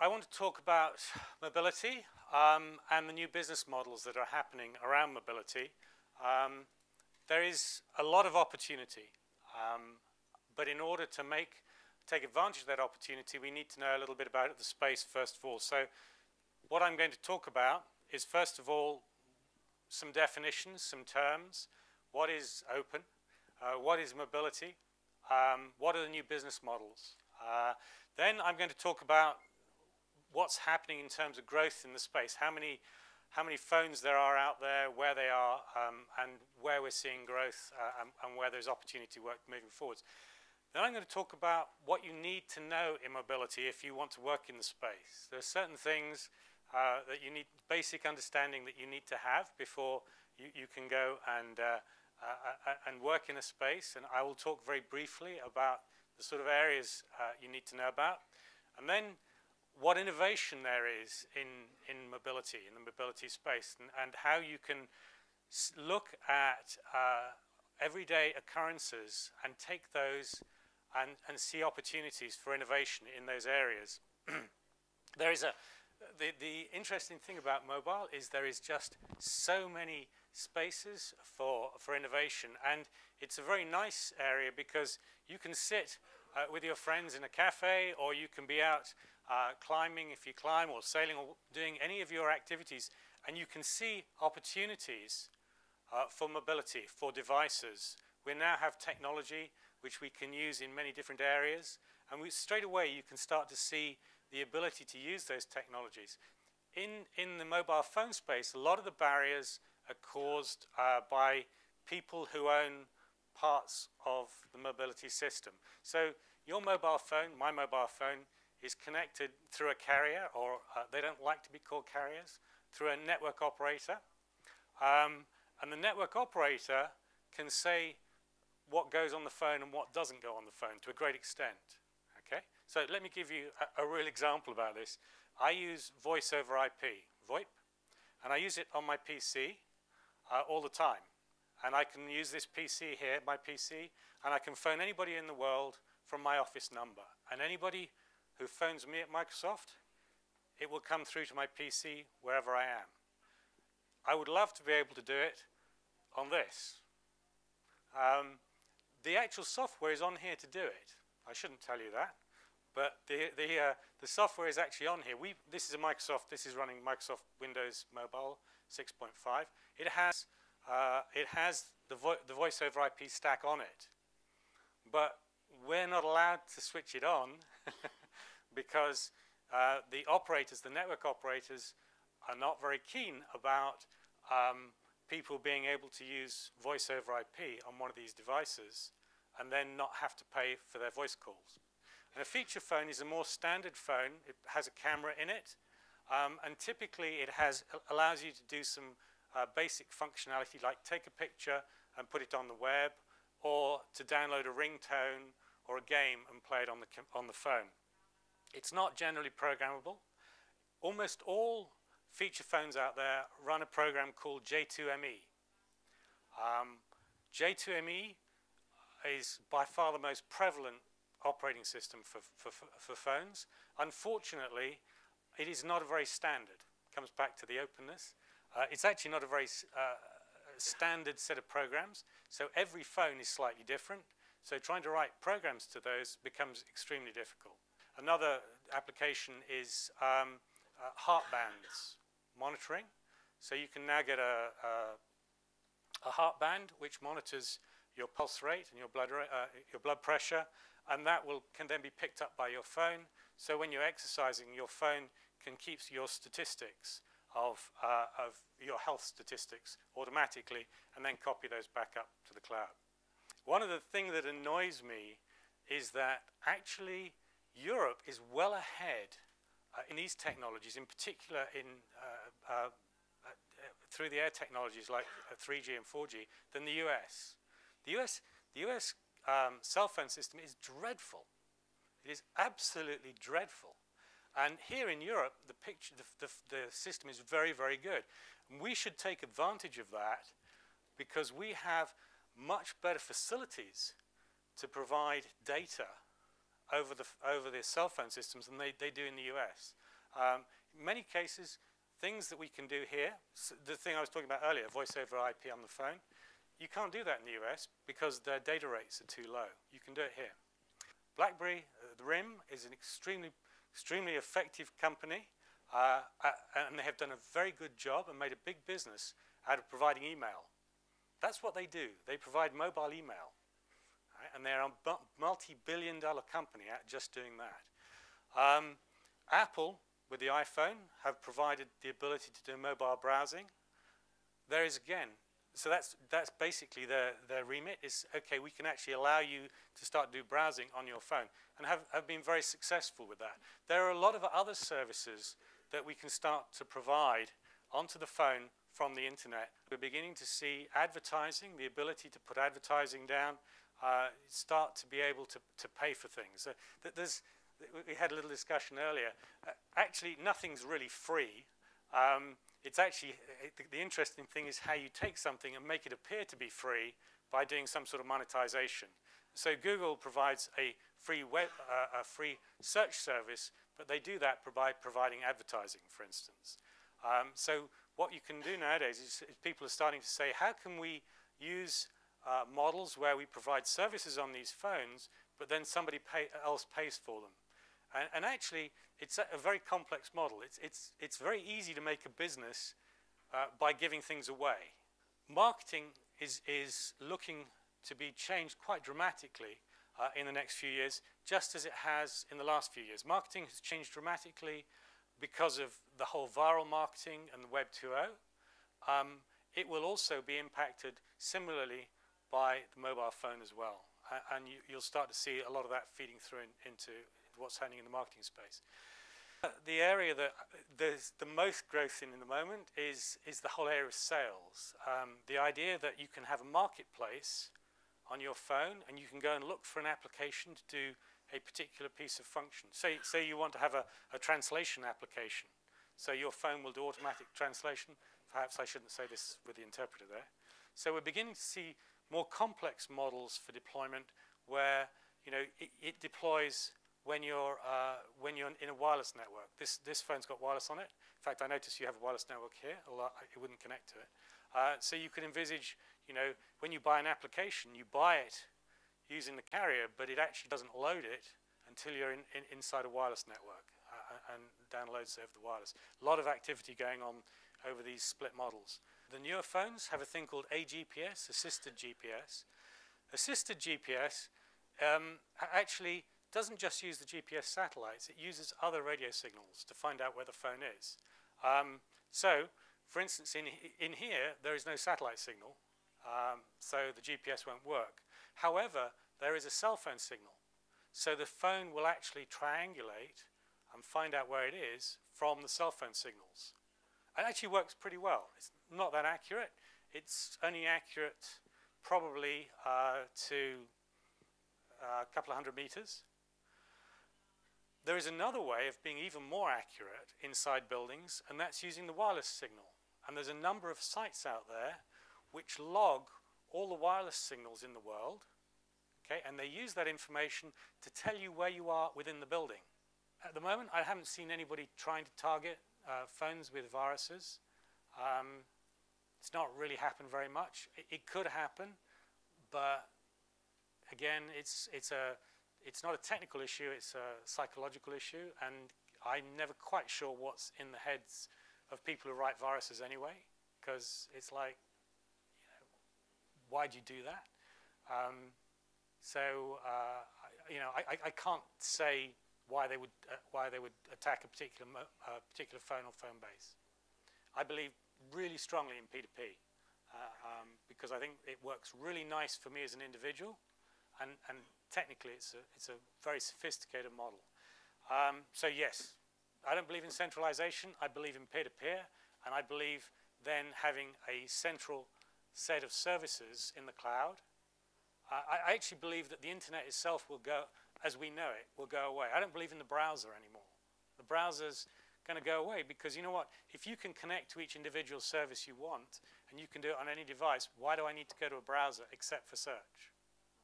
I want to talk about mobility and the new business models that are happening around mobility. There is a lot of opportunity, but in order to take advantage of that opportunity, we need to know a little bit about the space first of all. So what I'm going to talk about is, first of all, some definitions, some terms. What is open? What is mobility? What are the new business models? Then I'm going to talk about what's happening in terms of growth in the space. How many phones there are out there, where they are, and where we're seeing growth, and where there's opportunity work moving forwards. Then I'm going to talk about what you need to know in mobility if you want to work in the space. There are certain things that you need, basic understanding that you need to have before you can go and work in a space. And I will talk very briefly about the sort of areas you need to know about. And then what innovation there is in mobility, in the mobility space, and how you can look at everyday occurrences and take those and see opportunities for innovation in those areas. There is the interesting thing about mobile is there is just so many spaces for innovation, and it's a very nice area because you can sit with your friends in a cafe, or you can be out climbing if you climb, or sailing, or doing any of your activities, and you can see opportunities for mobility, for devices. We now have technology which we can use in many different areas, and straight away you can start to see the ability to use those technologies. In the mobile phone space, a lot of the barriers are caused by people who own parts of the mobility system. So your mobile phone, my mobile phone, is connected through a carrier, or they don't like to be called carriers, through a network operator. And the network operator can say what goes on the phone and what doesn't go on the phone to a great extent. Okay? So let me give you a real example about this. I use voice over IP, VoIP, and I use it on my PC all the time. And I can use this PC here, my PC, and I can phone anybody in the world from my office number. And anybody who phones me at Microsoft, it will come through to my PC wherever I am. I would love to be able to do it on this. The actual software is on here to do it. I shouldn't tell you that, but the software is actually on here. This is a Microsoft. This is running Microsoft Windows Mobile 6.5. It has the voice over IP stack on it, but we're not allowed to switch it on because the operators, the network operators, are not very keen about people being able to use voice over IP on one of these devices and then not have to pay for their voice calls. And a feature phone is a more standard phone. It has a camera in it, and typically it allows you to do some basic functionality, like take a picture and put it on the web, or to download a ringtone or a game and play it on the phone. It's not generally programmable. Almost all feature phones out there run a program called J2ME. J2ME is by far the most prevalent operating system for phones. Unfortunately, it is not a very standard. It comes back to the openness. It's actually not a very standard set of programs, so every phone is slightly different. So trying to write programs to those becomes extremely difficult. Another application is heart bands monitoring. So you can now get a heart band which monitors your pulse rate and your blood pressure, and that can then be picked up by your phone. So when you're exercising, your phone can keep your statistics of your health statistics automatically, and then copy those back up to the cloud. One of the things that annoys me is that actually Europe is well ahead in these technologies, in particular through the air technologies like 3G and 4G, than the US. The US cell phone system is dreadful. It is absolutely dreadful. And here in Europe, the system is very, very good. And we should take advantage of that because we have much better facilities to provide data over the cell phone systems than they do in the US. In many cases, things that we can do here, the thing I was talking about earlier, voice over IP on the phone, you can't do that in the US because their data rates are too low. You can do it here. BlackBerry, the RIM, is an extremely effective company, and they have done a very good job and made a big business out of providing email. That's what they do. They provide mobile email, right? And they're a multi-billion-dollar company at just doing that. Apple, with the iPhone, have provided the ability to do mobile browsing. There is, again, so that's basically their remit is, okay, we can actually allow you to start to do browsing on your phone, and have been very successful with that. There are a lot of other services that we can start to provide onto the phone from the internet. We're beginning to see advertising, the ability to put advertising down, start to be able to pay for things. We had a little discussion earlier. Actually, nothing's really free. It's actually, the interesting thing is how you take something and make it appear to be free by doing some sort of monetization. So Google provides a free free search service, but they do that by providing advertising, for instance. So what you can do nowadays is people are starting to say, how can we use models where we provide services on these phones, but then somebody else pays for them? And actually, it's a very complex model. It's very easy to make a business by giving things away. Marketing is looking to be changed quite dramatically in the next few years, just as it has in the last few years. Marketing has changed dramatically because of the whole viral marketing and the Web 2.0. It will also be impacted similarly by the mobile phone as well. And you'll start to see a lot of that feeding through into what's happening in the marketing space. The area that there's the most growth in the moment is the whole area of sales. The idea that you can have a marketplace on your phone and you can go and look for an application to do a particular piece of function. Say you want to have a translation application. So your phone will do automatic translation. Perhaps I shouldn't say this with the interpreter there. So we're beginning to see more complex models for deployment where it deploys when you're in a wireless network. This phone's got wireless on it. In fact, I notice you have a wireless network here, although it wouldn't connect to it. So you can envisage, when you buy an application, you buy it using the carrier, but it actually doesn't load it until you're inside a wireless network and downloads over the wireless. A lot of activity going on over these split models. The newer phones have a thing called AGPS, assisted GPS. Assisted GPS actually doesn't just use the GPS satellites, it uses other radio signals to find out where the phone is. So, for instance, in here, there is no satellite signal, so the GPS won't work. However, there is a cell phone signal. So the phone will actually triangulate and find out where it is from the cell phone signals. It actually works pretty well. It's not that accurate. It's only accurate probably to a couple of 100 meters. There is another way of being even more accurate inside buildings, and that's using the wireless signal. And there's a number of sites out there which log all the wireless signals in the world, okay, and they use that information to tell you where you are within the building. At the moment, I haven't seen anybody trying to target phones with viruses. It's not really happened very much. It could happen, but again, it's not a technical issue, it's a psychological issue, and I'm never quite sure what's in the heads of people who write viruses anyway, because it's like, why'd you do that? I can't say why they would attack a particular phone or phone base. I believe really strongly in P2P because I think it works really nice for me as an individual, and technically it's a very sophisticated model. So yes, I don't believe in centralization. I believe in peer-to-peer, and I believe then having a central set of services in the cloud. I actually believe that the internet itself will go, as we know it, will go away. I don't believe in the browser anymore. The browser's going to go away because, you know what, if you can connect to each individual service you want and you can do it on any device, why do I need to go to a browser except for search?